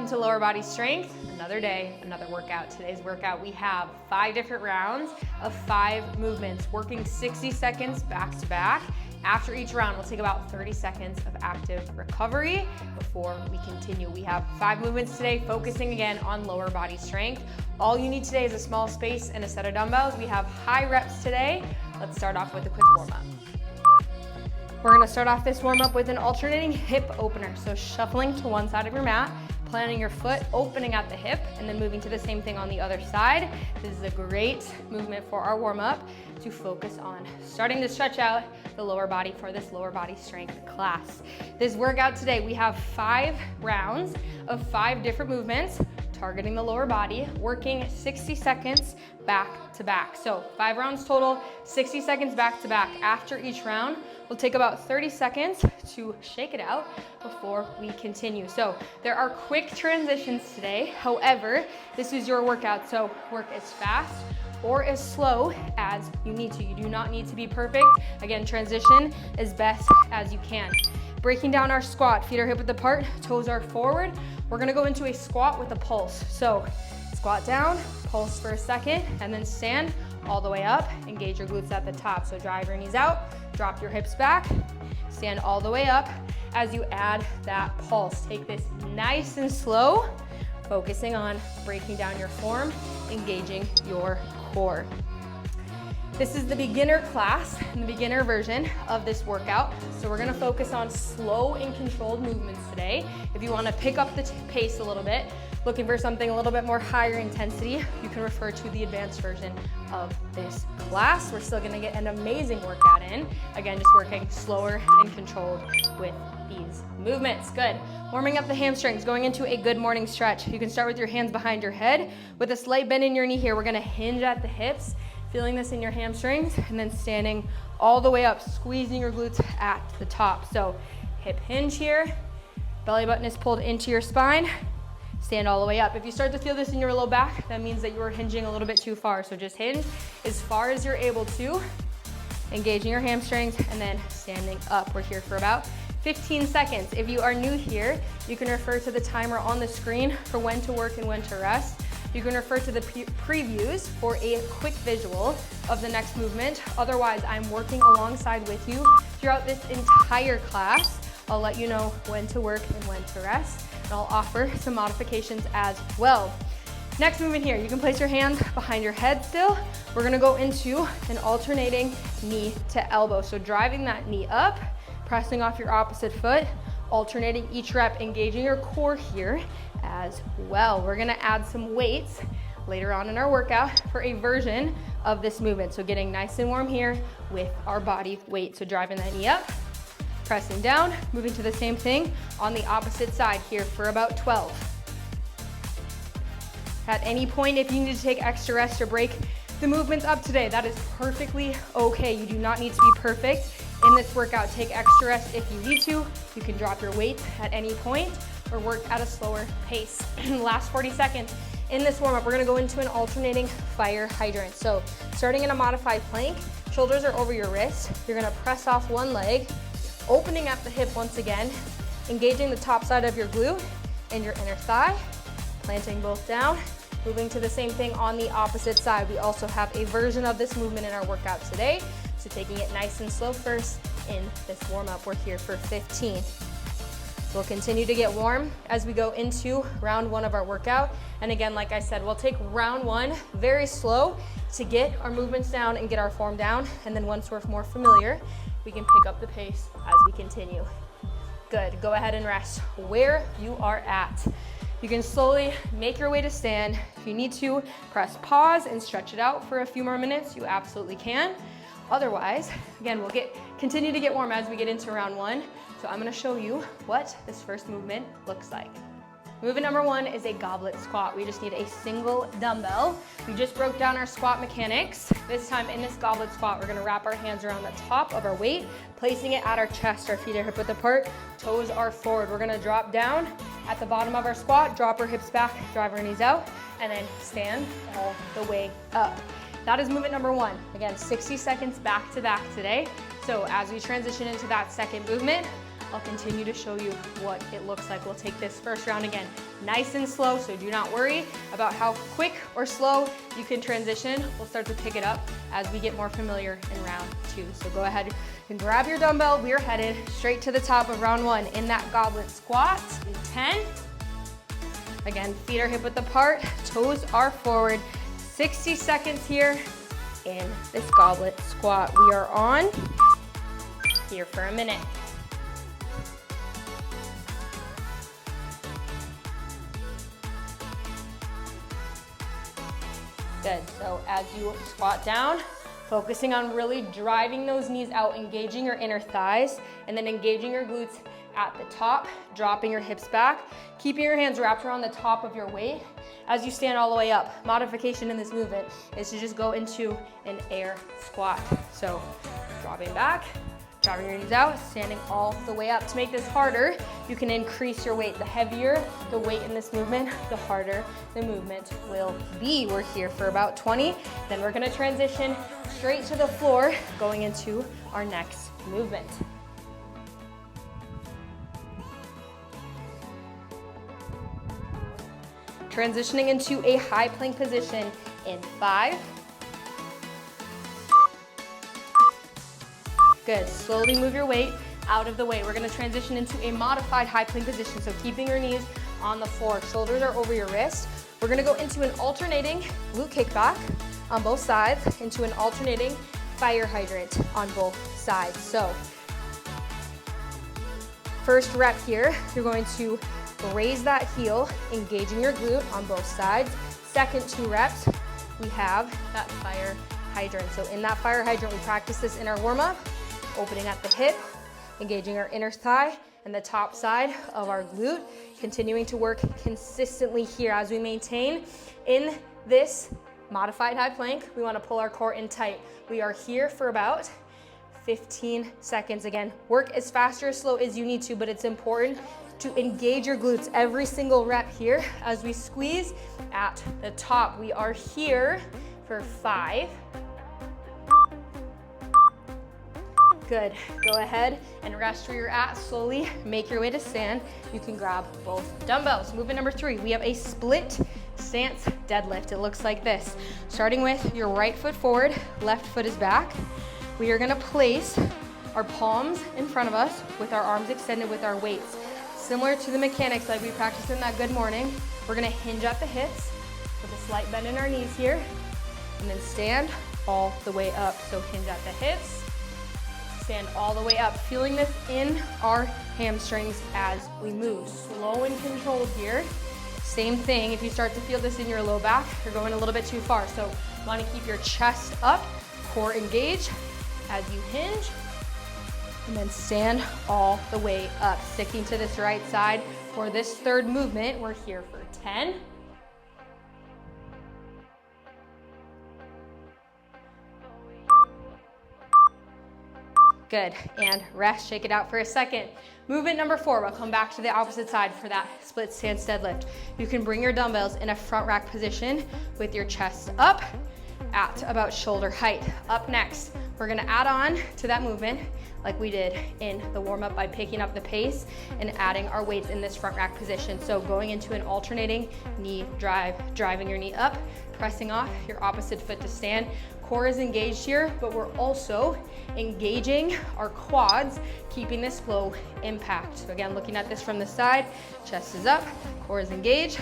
welcome to Lower Body Strength. Another day, another workout. Today's workout, we have 5 different rounds of 5 movements, working 60 seconds back to back. After each round, we'll take about 30 seconds of active recovery before we continue. We have 5 movements today, focusing again on lower body strength. All you need today is a small space and a set of dumbbells. We have high reps today. Let's start off with a quick warm-up. We're gonna start off this warm-up with an alternating hip opener. So shuffling to one side of your mat, planting your foot, opening at the hip, and then moving to the same thing on the other side. This is a great movement for our warm-up to focus on starting to stretch out the lower body for this lower body strength class. This workout today, we have 5 rounds of 5 different movements, targeting the lower body, working 60 seconds back to back. So 5 rounds total, 60 seconds back to back. After each round, we'll take about 30 seconds to shake it out before we continue. So there are quick transitions today. However, this is your workout, so work as fast or as slow as you need to. You do not need to be perfect. Again, transition as best as you can. Breaking down our squat, feet are hip width apart, toes are forward. We're gonna go into a squat with a pulse. So squat down, pulse for a second, and then stand all the way up. Engage your glutes at the top. So drive your knees out, drop your hips back, stand all the way up as you add that pulse. Take this nice and slow, focusing on breaking down your form, engaging your core. This is the beginner class and the beginner version of this workout. So we're gonna focus on slow and controlled movements today. If you wanna pick up the pace a little bit, looking for something a little bit more higher intensity, you can refer to the advanced version of this class. We're still gonna get an amazing workout in. Again, just working slower and controlled with these movements. Good. Warming up the hamstrings, going into a good morning stretch. You can start with your hands behind your head. With a slight bend in your knee here, we're gonna hinge at the hips, feeling this in your hamstrings, and then standing all the way up, squeezing your glutes at the top. So hip hinge here, belly button is pulled into your spine, stand all the way up. If you start to feel this in your low back, that means that you are hinging a little bit too far. So just hinge as far as you're able to, engaging your hamstrings, and then standing up. We're here for about 15 seconds. If you are new here, you can refer to the timer on the screen for when to work and when to rest. You can refer to the previews for a quick visual of the next movement. Otherwise, I'm working alongside with you throughout this entire class. I'll let you know when to work and when to rest, and I'll offer some modifications as well. Next movement here, you can place your hands behind your head still. We're gonna go into an alternating knee to elbow. So driving that knee up, pressing off your opposite foot, alternating each rep, engaging your core here as well. We're gonna add some weights later on in our workout for a version of this movement. So getting nice and warm here with our body weight. So driving that knee up, pressing down, moving to the same thing on the opposite side here for about 12. At any point, if you need to take extra rest or break the movements up today, that is perfectly okay. You do not need to be perfect in this workout. Take extra rest if you need to. You can drop your weight at any point or work at a slower pace. Last 40 seconds in this warm-up, we're gonna go into an alternating fire hydrant. So starting in a modified plank, shoulders are over your wrists. You're gonna press off one leg, opening at the hip once again, engaging the top side of your glute and your inner thigh, planting both down, moving to the same thing on the opposite side. We also have a version of this movement in our workout today. So taking it nice and slow first in this warm-up. We're here for 15. We'll continue to get warm as we go into round 1 of our workout. And again, like I said, we'll take round 1 very slow to get our movements down and get our form down. And then once we're more familiar, we can pick up the pace as we continue. Good, go ahead and rest where you are at. You can slowly make your way to stand. If you need to, press pause and stretch it out for a few more minutes, you absolutely can. Otherwise, again, we'll continue to get warm as we get into round 1. So I'm gonna show you what this first movement looks like. Movement number 1 is a goblet squat. We just need a single dumbbell. We just broke down our squat mechanics. This time in this goblet squat, we're gonna wrap our hands around the top of our weight, placing it at our chest. Our feet are hip width apart, toes are forward. We're gonna drop down at the bottom of our squat, drop our hips back, drive our knees out, and then stand all the way up. That is movement number 1. Again, 60 seconds back to back today. So as we transition into that second movement, I'll continue to show you what it looks like. We'll take this first round again nice and slow, so do not worry about how quick or slow you can transition. We'll start to pick it up as we get more familiar in round 2. So go ahead and grab your dumbbell. We are headed straight to the top of round 1 in that goblet squat in 10. Again, feet are hip width apart, toes are forward. 60 seconds here in this goblet squat. We are on here for a minute. Good, so as you squat down, focusing on really driving those knees out, engaging your inner thighs, and then engaging your glutes at the top, dropping your hips back, keeping your hands wrapped around the top of your weight as you stand all the way up. Modification in this movement is to just go into an air squat. So dropping back, driving your knees out, standing all the way up. To make this harder, you can increase your weight. The heavier the weight in this movement, the harder the movement will be. We're here for about 20, then we're gonna transition straight to the floor, going into our next movement. Transitioning into a high plank position in 5. Good, slowly move your weight out of the way. We're gonna transition into a modified high plank position, so keeping your knees on the floor, shoulders are over your wrists. We're gonna go into an alternating glute kickback on both sides, into an alternating fire hydrant on both sides. So, first rep here, you're going to raise that heel, engaging your glute on both sides. Second 2 reps, we have that fire hydrant. So in that fire hydrant, we practice this in our warm-up, opening at the hip, engaging our inner thigh and the top side of our glute, continuing to work consistently here as we maintain in this modified high plank. We want to pull our core in tight. We are here for about 15 seconds. Again, work as fast or as slow as you need to, but it's important to engage your glutes every single rep here as we squeeze at the top. We are here for 5. Good, go ahead and rest where you're at. Slowly make your way to stand. You can grab both dumbbells. Movement number 3, we have a split stance deadlift. It looks like this. Starting with your right foot forward, left foot is back. We are gonna place our palms in front of us with our arms extended with our weights. Similar to the mechanics like we practiced in that good morning, we're gonna hinge at the hips with a slight bend in our knees here, and then stand all the way up. So hinge at the hips, stand all the way up, feeling this in our hamstrings as we move. Slow and controlled here. Same thing, if you start to feel this in your low back, you're going a little bit too far. So wanna keep your chest up, core engaged as you hinge, and then stand all the way up. Sticking to this right side for this third movement. We're here for 10. Good, and rest, shake it out for a second. Movement number 4, we'll come back to the opposite side for that split stance deadlift. You can bring your dumbbells in a front rack position with your chest up at about shoulder height. Up next, we're gonna add on to that movement like we did in the warm-up by picking up the pace and adding our weights in this front rack position. So going into an alternating knee drive, driving your knee up, pressing off your opposite foot to stand. Core is engaged here, but we're also engaging our quads, keeping this low impact. So again, looking at this from the side, chest is up, core is engaged.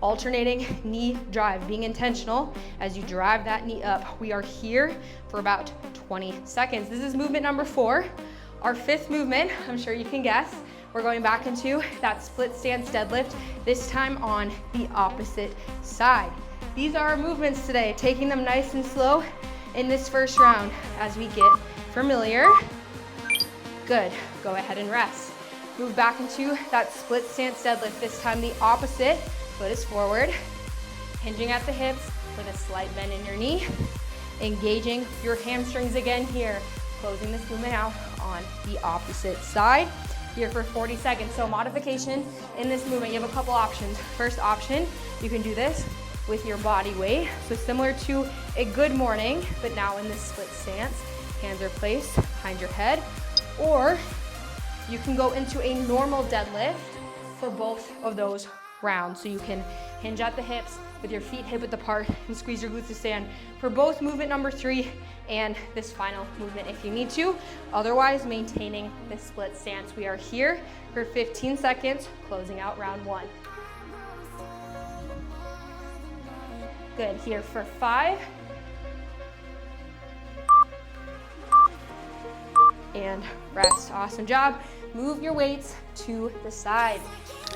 Alternating knee drive, being intentional as you drive that knee up. We are here for about 20 seconds. This is movement number 4. Our 5th movement, I'm sure you can guess, we're going back into that split stance deadlift, this time on the opposite side. These are our movements today, taking them nice and slow in this first round as we get familiar. Good, go ahead and rest. Move back into that split stance deadlift, this time the opposite. Foot is forward, hinging at the hips with a slight bend in your knee, engaging your hamstrings again here, closing this movement out on the opposite side. Here for 40 seconds. So modification in this movement, you have a couple options. First option, you can do this with your body weight. So similar to a good morning, but now in this split stance, hands are placed behind your head. Or you can go into a normal deadlift for both of those round. So you can hinge at the hips with your feet hip width apart and squeeze your glutes to stand for both movement number 3 and this final movement if you need to. Otherwise, maintaining this split stance. We are here for 15 seconds, closing out round 1. Good, here for 5. And rest, awesome job. Move your weights to the side.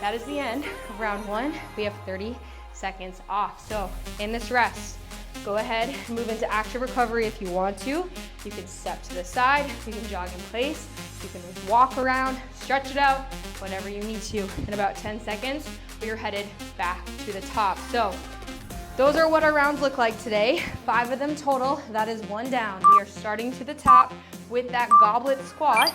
That is the end of round 1. We have 30 seconds off. So in this rest, go ahead and move into active recovery if you want to. You can step to the side, you can jog in place, you can walk around, stretch it out, whatever you need to. In about 10 seconds, we are headed back to the top. So those are what our rounds look like today. 5 of them total, that is 1 down. We are starting to the top with that goblet squat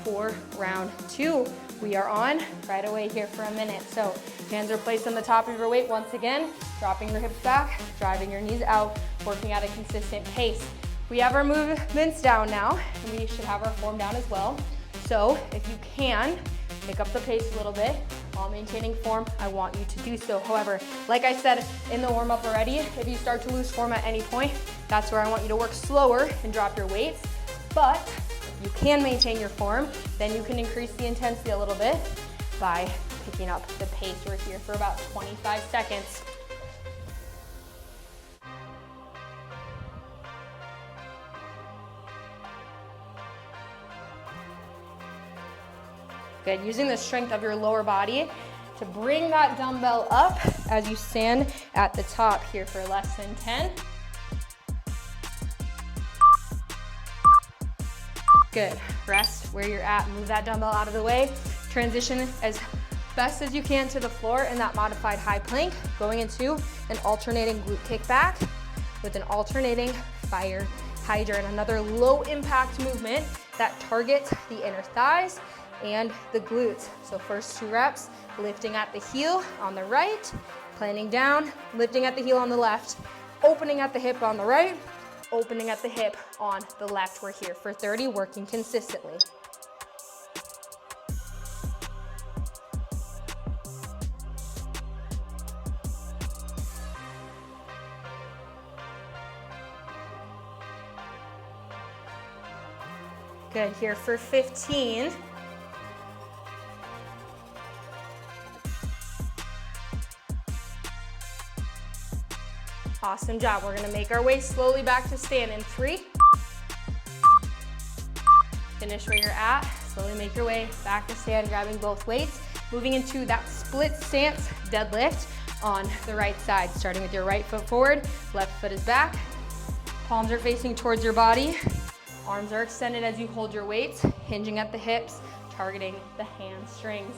for round 2. We are on right away here for a minute. So hands are placed on the top of your weight once again, dropping your hips back, driving your knees out, working at a consistent pace. We have our movements down now, and we should have our form down as well. So if you can, pick up the pace a little bit while maintaining form, I want you to do so. However, like I said in the warm-up already, if you start to lose form at any point, that's where I want you to work slower and drop your weights. But if you can maintain your form, then you can increase the intensity a little bit by picking up the pace. We're here for about 25 seconds. Good, using the strength of your lower body to bring that dumbbell up as you stand at the top here for less than 10. Good, rest where you're at, move that dumbbell out of the way. Transition as best as you can to the floor in that modified high plank, going into an alternating glute kickback with an alternating fire hydrant. Another low impact movement that targets the inner thighs and the glutes. So first 2 reps, lifting at the heel on the right, planning down, lifting at the heel on the left, opening at the hip on the right, opening at the hip on the left. We're here for 30, working consistently. Good, here for 15. Awesome job. We're gonna make our way slowly back to stand in 3. Finish where you're at. Slowly make your way back to stand, grabbing both weights. Moving into that split stance deadlift on the right side. Starting with your right foot forward, left foot is back. Palms are facing towards your body. Arms are extended as you hold your weights, hinging at the hips, targeting the hamstrings.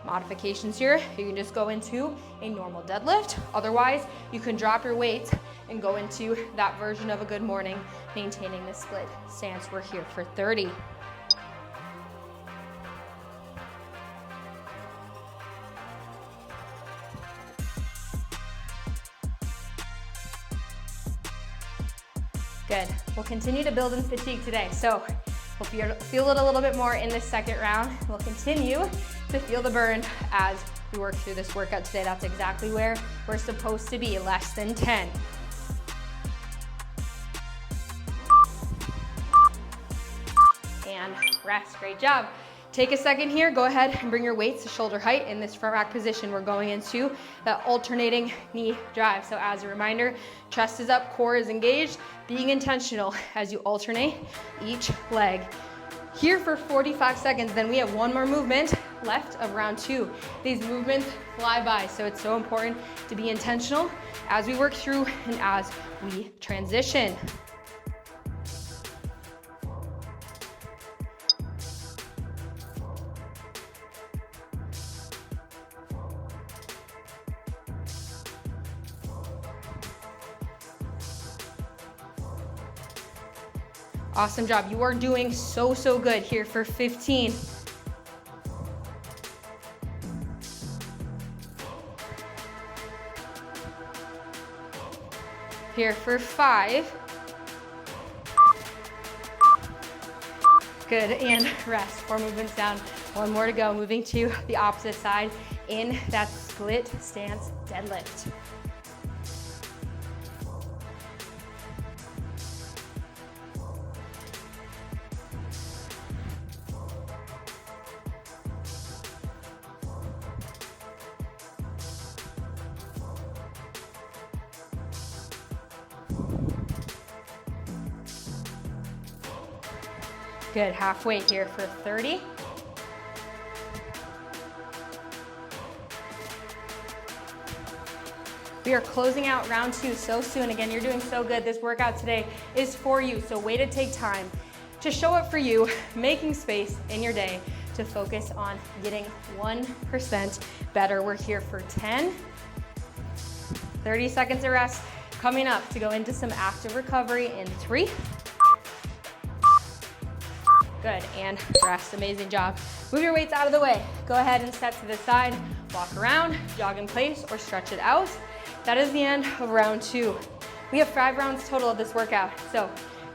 Modifications here, you can just go into a normal deadlift. Otherwise, you can drop your weights and go into that version of a good morning, maintaining the split stance. We're here for 30. Good, we'll continue to build in fatigue today. So hope you feel it a little bit more in this second round. We'll continue to feel the burn as we work through this workout today. That's exactly where we're supposed to be, less than 10. And rest, great job. Take a second here, go ahead and bring your weights to shoulder height in this front rack position. We're going into that alternating knee drive. So as a reminder, chest is up, core is engaged, being intentional as you alternate each leg. Here for 45 seconds, then we have 1 more movement left of round 2. These movements fly by, so it's so important to be intentional as we work through and as we transition. Awesome job. You are doing so good here for 15. Here for 5. Good, and rest. 4 movements down. 1 more to go. Moving to the opposite side in that split stance deadlift. Good, halfway here for 30. We are closing out round 2 so soon. Again, you're doing so good. This workout today is for you, so way to take time to show up for you, making space in your day to focus on getting 1% better. We're here for 10, 30 seconds of rest. Coming up to go into some active recovery in 3. Good, and rest, amazing job. Move your weights out of the way. Go ahead and step to the side, walk around, jog in place, or stretch it out. That is the end of round 2. We have 5 rounds total of this workout. So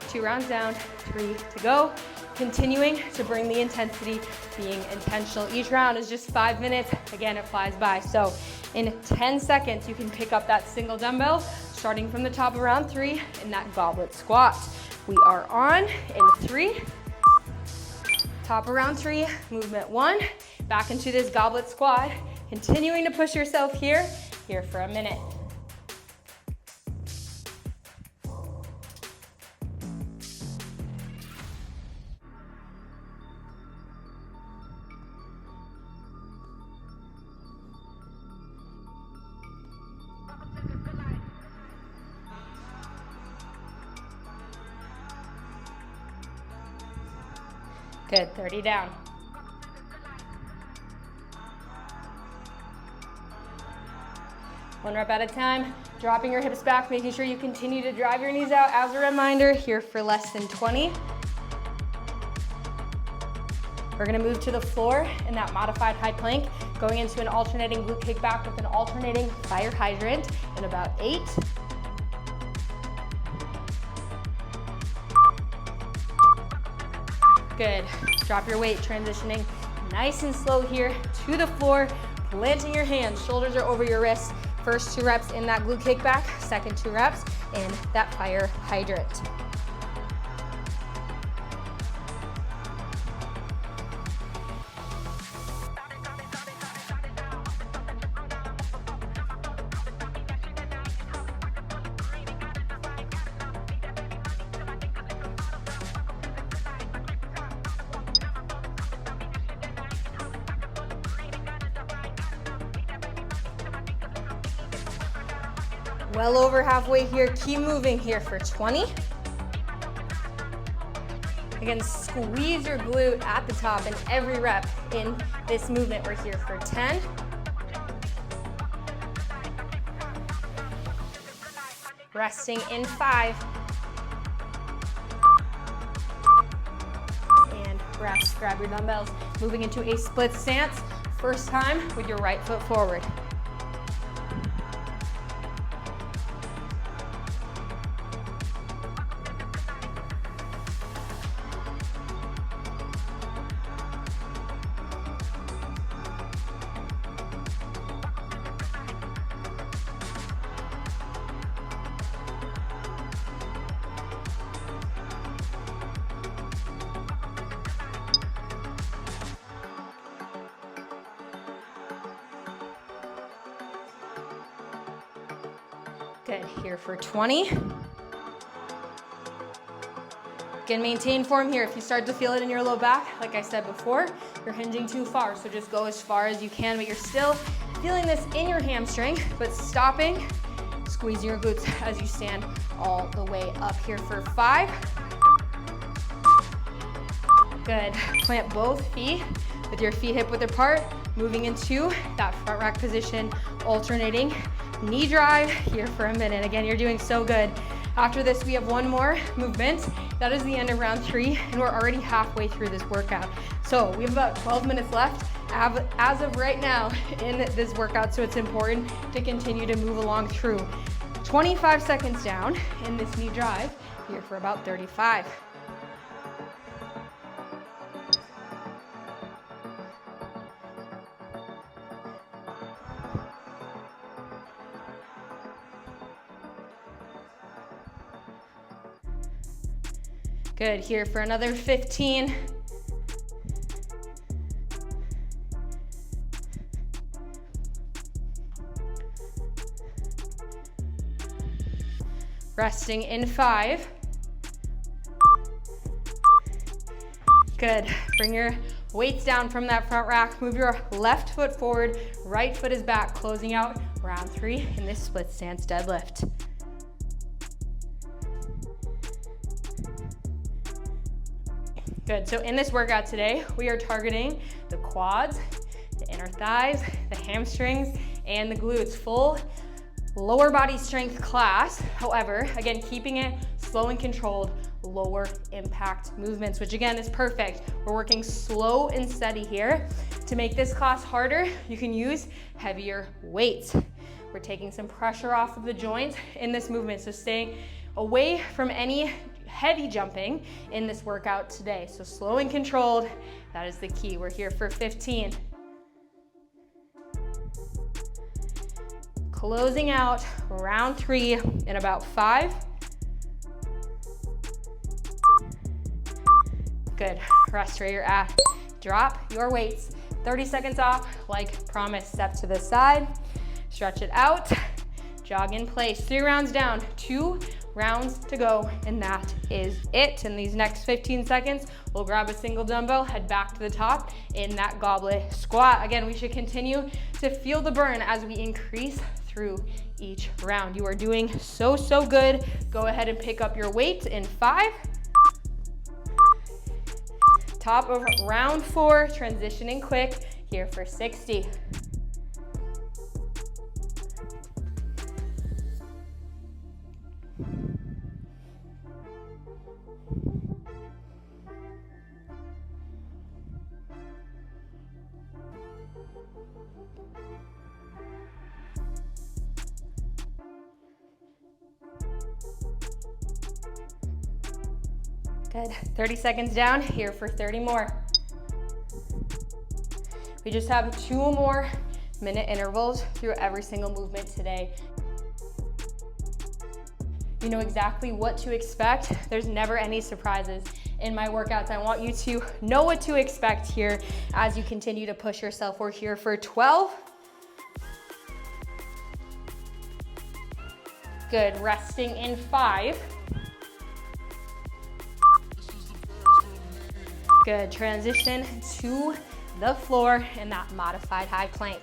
2 rounds down, 3 to go. Continuing to bring the intensity, being intentional. Each round is just 5 minutes. Again, it flies by. So in 10 seconds, you can pick up that single dumbbell, starting from the top of round 3 in that goblet squat. We are on in 3. Top of round 3, movement 1, back into this goblet squat, continuing to push yourself here for a minute. Good, 30 down. One rep at a time, dropping your hips back, making sure you continue to drive your knees out. As a reminder, here for less than 20. We're gonna move to the floor in that modified high plank, going into an alternating glute kickback with an alternating fire hydrant in about 8. Good, drop your weight, transitioning nice and slow here to the floor, planting your hands, shoulders are over your wrists. First 2 reps in that glute kickback, second 2 reps in that fire hydrant. Well over halfway here, keep moving here for 20. Again, squeeze your glute at the top in every rep in this movement. We're here for 10. Resting in 5. And rest, grab your dumbbells. Moving into a split stance, first time with your right foot forward. Good, here for 20. Again, maintain form here. If you start to feel it in your low back, like I said before, you're hinging too far, so just go as far as you can, but you're still feeling this in your hamstring, but stopping, squeezing your glutes as you stand all the way up here for 5. Good, plant both feet with your feet hip width apart, moving into that front rack position, alternating knee drive here for a minute. Again, you're doing so good. After this, we have one more movement. That is the end of round 3, and we're already halfway through this workout. So we have about 12 minutes left as of right now in this workout, so it's important to continue to move along through. 25 seconds down in this knee drive, here for about 35. Good, here for another 15. Resting in 5. Good, bring your weights down from that front rack. Move your left foot forward, right foot is back, closing out round 3 in this split stance deadlift. Good, so in this workout today, we are targeting the quads, the inner thighs, the hamstrings, and the glutes. Full lower body strength class. However, again, keeping it slow and controlled, lower impact movements, which again is perfect. We're working slow and steady here. To make this class harder, you can use heavier weights. We're taking some pressure off of the joints in this movement, so staying away from any heavy jumping in this workout today. So slow and controlled, that is the key. We're here for 15. Closing out round 3 in about 5. Good, rest where you're at. Drop your weights, 30 seconds off, like promised. Step to the side, stretch it out, jog in place. 3 rounds down, 2 rounds to go, and that is it. In these next 15 seconds, we'll grab a single dumbbell, head back to the top in that goblet squat. Again, we should continue to feel the burn as we increase through each round. You are doing so good. Go ahead and pick up your weight in 5. Top of round 4, transitioning quick, here for 60. Good, 30 seconds down, here for 30 more. We just have 2 more minute intervals through every single movement today. You know exactly what to expect. There's never any surprises in my workouts. I want you to know what to expect here as you continue to push yourself. We're here for 12. Good, resting in 5. Good, transition to the floor in that modified high plank.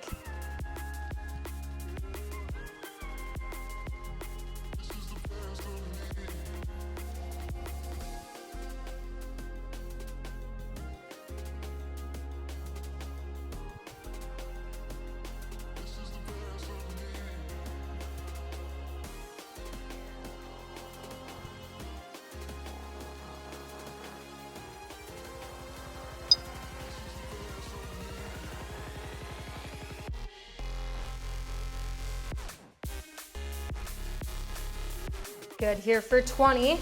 Good, here for 20.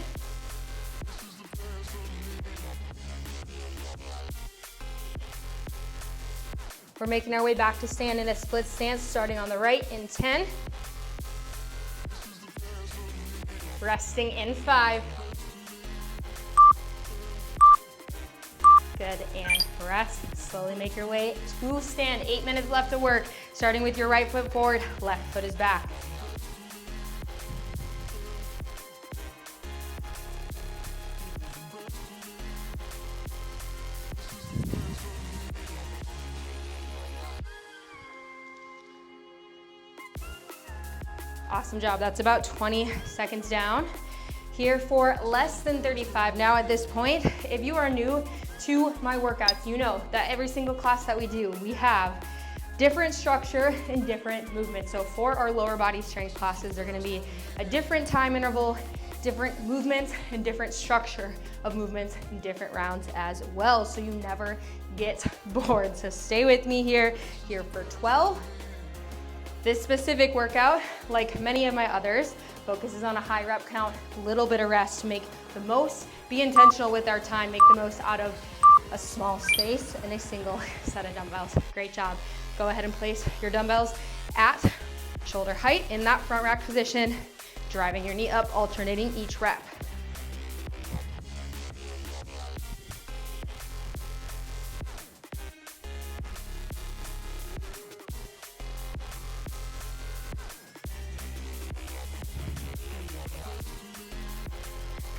We're making our way back to stand in a split stance, starting on the right in 10. Resting in 5. Good, and rest. Slowly make your way to stand. 8 minutes left to work. Starting with your right foot forward, left foot is back. Awesome job. That's about 20 seconds down. Here for less than 35. Now at this point, if you are new to my workouts, you know that every single class that we do, we have different structure and different movements. So for our lower body strength classes, they're gonna be a different time interval, different movements, and different structure of movements in different rounds as well. So you never get bored. So stay with me here for 12. This specific workout, like many of my others, focuses on a high rep count, a little bit of rest to make the most, be intentional with our time, make the most out of a small space and a single set of dumbbells. Great job. Go ahead and place your dumbbells at shoulder height in that front rack position, driving your knee up, alternating each rep.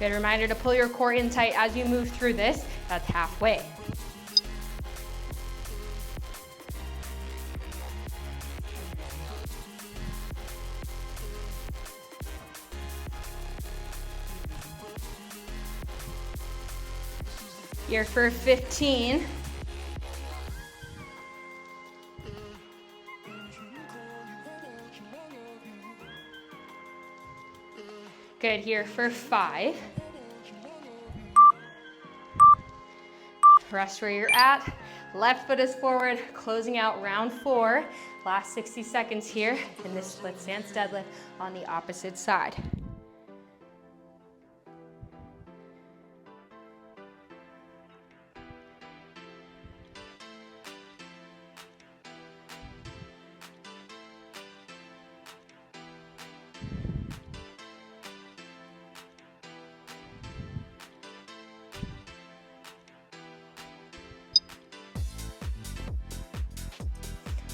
Good reminder to pull your core in tight as you move through this. That's halfway. Here for 15. Good, here for 5. Rest where you're at. Left foot is forward, closing out round 4. Last 60 seconds here in this split stance deadlift on the opposite side.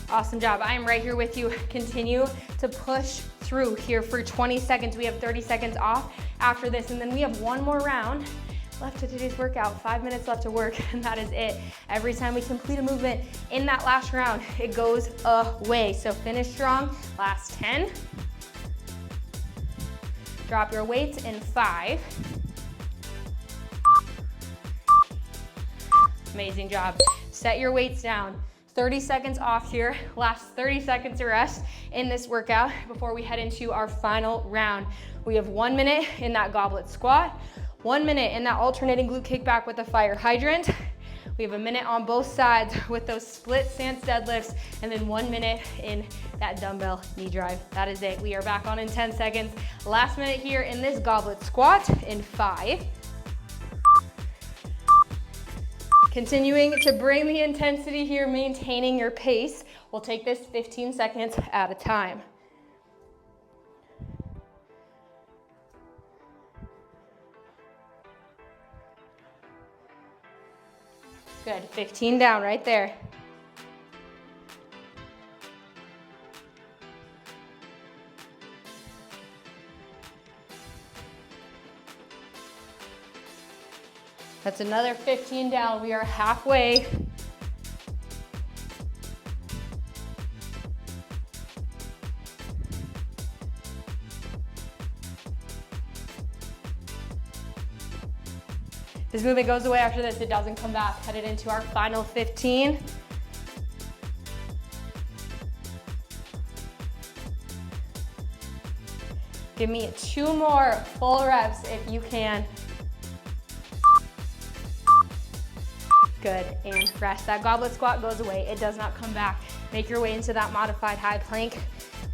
Awesome job. I am right here with you. Continue to push through here for 20 seconds. We have 30 seconds off after this, and then we have one more round left of today's workout. 5 minutes left to work, and that is it. Every time we complete a movement in that last round, it goes away. So finish strong. Last 10. Drop your weights in 5. Amazing job. Set your weights down. 30 seconds off here, last 30 seconds to rest in this workout before we head into our final round. We have 1 minute in that goblet squat, 1 minute in that alternating glute kickback with the fire hydrant. We have a minute on both sides with those split stance deadlifts, and then 1 minute in that dumbbell knee drive. That is it. We are back on in 10 seconds. Last minute here in this goblet squat in 5. Continuing to bring the intensity here, maintaining your pace. We'll take this 15 seconds at a time. Good, 15 down right there. That's another 15 down. We are halfway. This movement goes away after this. It doesn't come back. Headed into our final 15. Give me 2 more full reps if you can. Good, and rest. That goblet squat goes away. It does not come back. Make your way into that modified high plank.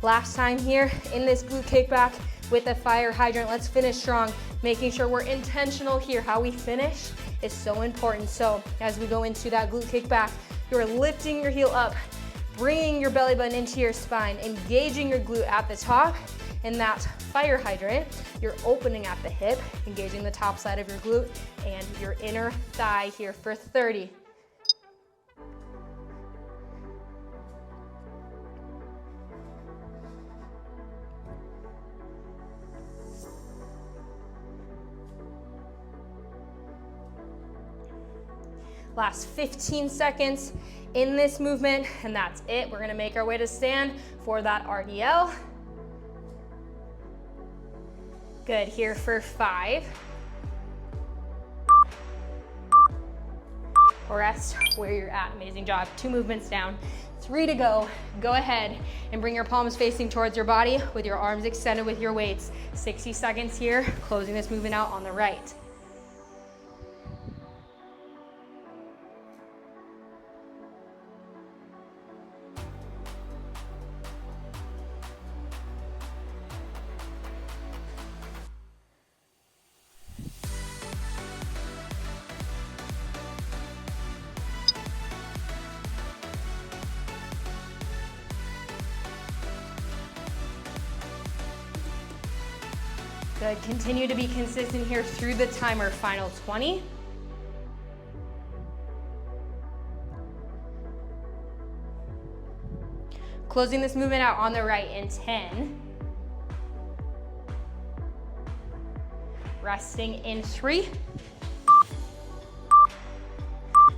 Last time here in this glute kickback with the fire hydrant. Let's finish strong, making sure we're intentional here. How we finish is so important. So as we go into that glute kickback, you're lifting your heel up, bringing your belly button into your spine, engaging your glute at the top. In that fire hydrant, you're opening at the hip, engaging the top side of your glute and your inner thigh here for 30. Last 15 seconds in this movement, and that's it. We're gonna make our way to stand for that RDL. Good, here for 5. Rest where you're at, amazing job. 2 movements down, 3 to go. Go ahead and bring your palms facing towards your body with your arms extended with your weights. 60 seconds here, closing this movement out on the right. Good, continue to be consistent here through the timer, final 20. Closing this movement out on the right in 10. resting in 3.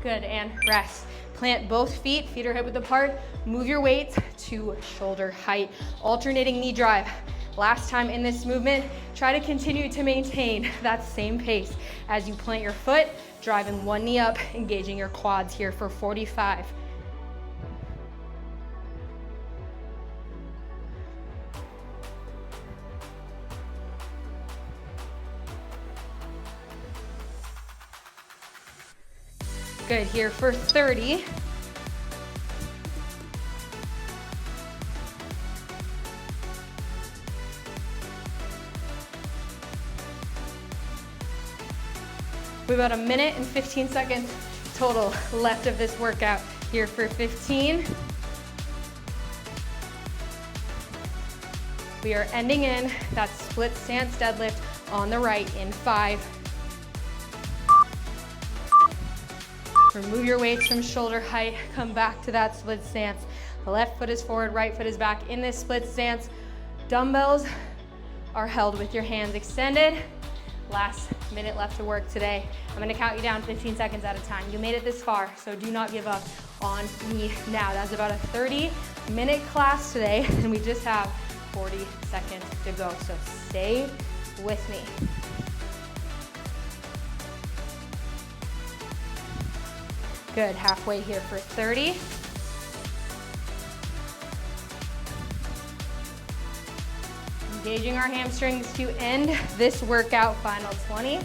Good, and rest. Plant both feet, feet are hip width apart. Move your weights to shoulder height. Alternating knee drive. Last time in this movement, try to continue to maintain that same pace as you plant your foot, driving one knee up, engaging your quads here for 45. Good, here for 30. We have about a minute and 15 seconds total left of this workout. Here for 15. We are ending in that split stance deadlift on the right in 5. Remove your weights from shoulder height, come back to that split stance. Left foot is forward, right foot is back in this split stance. Dumbbells are held with your hands extended. Last minute left to work today. I'm gonna count you down 15 seconds at a time. You made it this far, so do not give up on me now. That's about a 30-minute class today, and we just have 40 seconds to go, so stay with me. Good, halfway here for 30. Engaging our hamstrings to end this workout, final 20.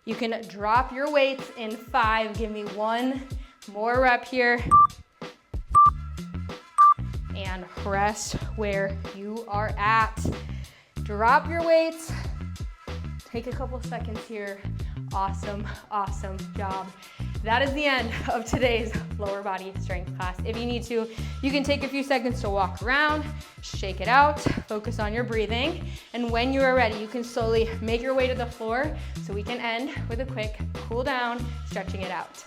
You can drop your weights in 5. Give me one more rep here. And rest where you are at. Drop your weights. Take a couple seconds here. Awesome, awesome job. That is the end of today's lower body strength class. If you need to, you can take a few seconds to walk around, shake it out, focus on your breathing, and when you are ready, you can slowly make your way to the floor so we can end with a quick cool down, stretching it out.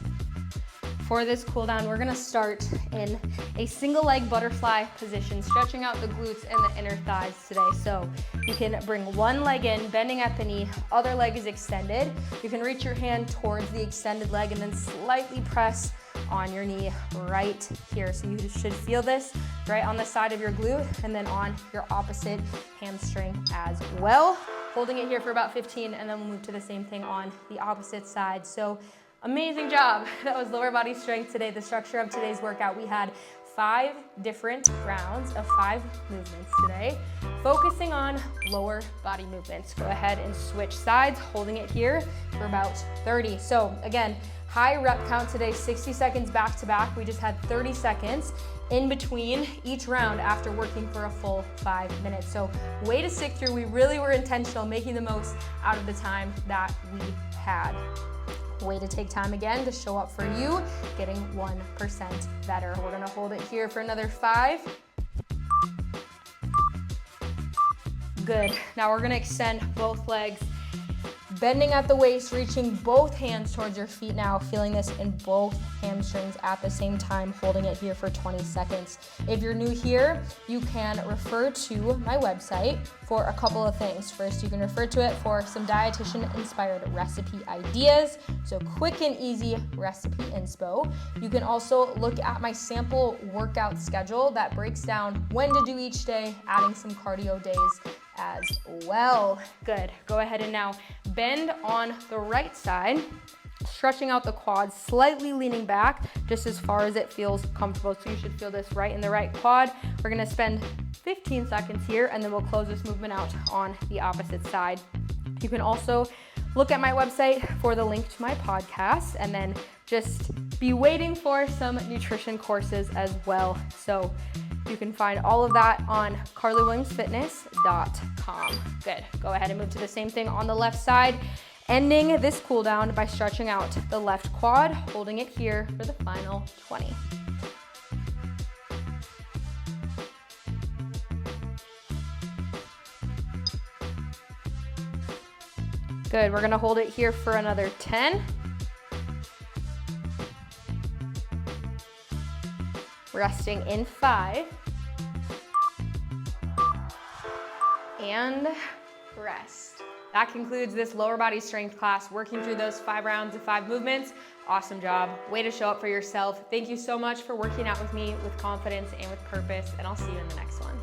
For this cool down, we're gonna start in a single leg butterfly position, stretching out the glutes and the inner thighs today. So you can bring one leg in, bending at the knee, other leg is extended. You can reach your hand towards the extended leg and then slightly press on your knee right here. So you should feel this right on the side of your glute and then on your opposite hamstring as well. Holding it here for about 15, and then we'll move to the same thing on the opposite side. So amazing job. That was lower body strength today. The structure of today's workout, we had 5 different rounds of 5 movements today, focusing on lower body movements. Go ahead and switch sides, holding it here for about 30. So again, high rep count today, 60 seconds back to back. We just had 30 seconds in between each round after working for a full 5 minutes. So way to stick through. We really were intentional, making the most out of the time that we had. Way to take time again to show up for you, getting 1% better. We're gonna hold it here for another 5. Good. Now we're gonna extend both legs, bending at the waist, reaching both hands towards your feet now, feeling this in both hamstrings at the same time, holding it here for 20 seconds. If you're new here, you can refer to my website for a couple of things. First, you can refer to it for some dietitian-inspired recipe ideas, so quick and easy recipe inspo. You can also look at my sample workout schedule that breaks down when to do each day, adding some cardio days as well. Good. Go ahead and now bend on the right side, stretching out the quads, slightly leaning back just as far as it feels comfortable. So you should feel this right in the right quad. We're gonna spend 15 seconds here, and then we'll close this movement out on the opposite side. You can also look at my website for the link to my podcast, and then just be waiting for some nutrition courses as well. So you can find all of that on carlywilliamsfitness.com. Good. Go ahead and move to the same thing on the left side, ending this cool down by stretching out the left quad, holding it here for the final 20. Good. We're going to hold it here for another 10. resting in 5, and rest. That concludes this lower body strength class, working through those 5 rounds of 5 movements. Awesome job. Way to show up for yourself. Thank you so much for working out with me with confidence and with purpose, and I'll see you in the next one.